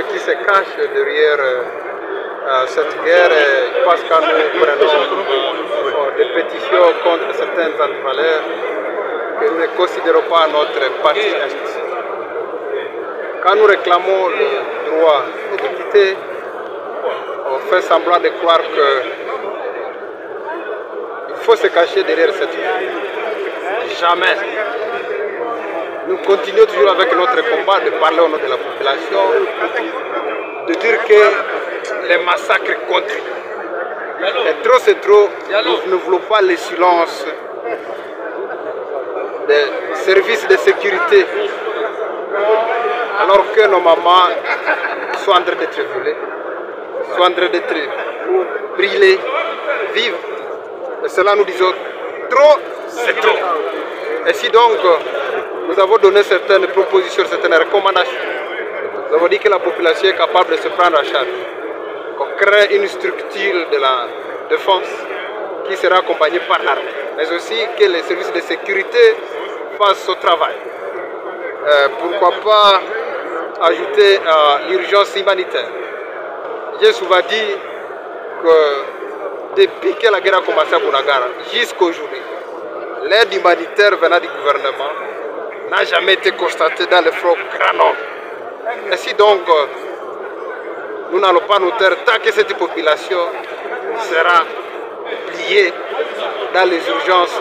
qui se cache derrière cette guerre. Je pense que nous prenons des pétitions contre certaines antivaleurs que nous ne considérons pas notre parti institutionnel. Quand nous réclamons le droit de député, on fait semblant de croire qu'il faut se cacher derrière cette guerre. Jamais. Nous continuons toujours avec notre combat de parler au nom de la population, de dire que les massacres continuent. Et trop c'est trop, nous ne voulons pas le silence des services de sécurité, alors que nos mamans sont en train d'être violées, sont en train d'être brûlées, vivent. Et cela nous disons, trop c'est trop. Et si donc nous avons donné certaines propositions, certaines recommandations, nous avons dit que la population est capable de se prendre en charge, qu'on crée une structure de la défense qui sera accompagnée par l'armée, mais aussi que les services de sécurité fassent ce travail. Pourquoi pas ajouter l'urgence humanitaire. J'ai souvent dit que depuis que la guerre a commencé à Bunagana jusqu'à aujourd'hui, l'aide humanitaire venant du gouvernement n'a jamais été constatée dans le front Grand Nord. Ainsi donc, nous n'allons pas nous taire tant que cette population sera pliée dans les urgences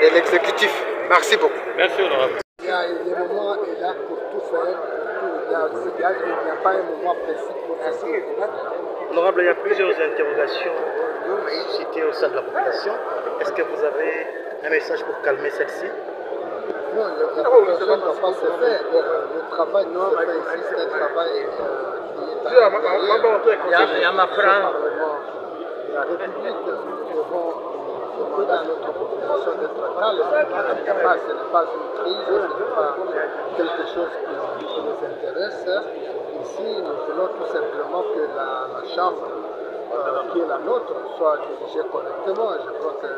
de l'exécutif. Merci beaucoup. Merci, honorable. Le moment est là pour tout faire. Il n'y a pas un moment précis pour essayer. Honorable, il y a plusieurs interrogations citées au sein de la population. Est-ce que vous avez un message pour calmer celle-ci? Non, la population ne doit pas se faire. Le travail qui se fait ici, c'est un travail qui est la République. Nous devons demander à notre population d'être calme. Ce n'est pas une crise, ce n'est pas quelque chose qui nous intéresse. Ici, nous voulons tout simplement que la Chambre, qui est la nôtre, soit dirigée correctement. Je crois que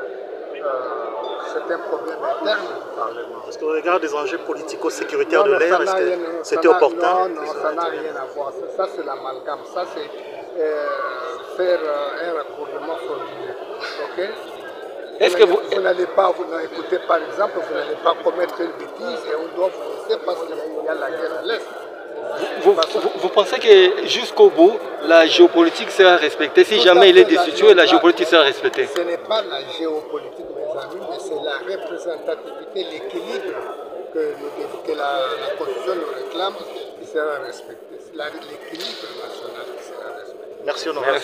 c'est un problème interne du Parlement. Est-ce qu'au regard des enjeux politico-sécuritaires de l'ère, est-ce que c'était opportun? Non, ça n'a rien à voir. Ça, c'est l'amalgame. Ça, c'est faire un raccordement frauduleux. Ok? Est-ce que vous n'allez pas, écoutez, par exemple, vous n'allez pas commettre une bêtise et on doit vous laisser parce qu'il y a la guerre à l'Est. Vous pensez que jusqu'au bout, la géopolitique sera respectée? Si jamais il est destitué, la géopolitique sera respectée? Ce n'est pas la géopolitique, mes amis, mais c'est la représentativité, l'équilibre que la Constitution nous réclame qui sera respecté. C'est l'équilibre national qui sera respecté. Merci, honorable.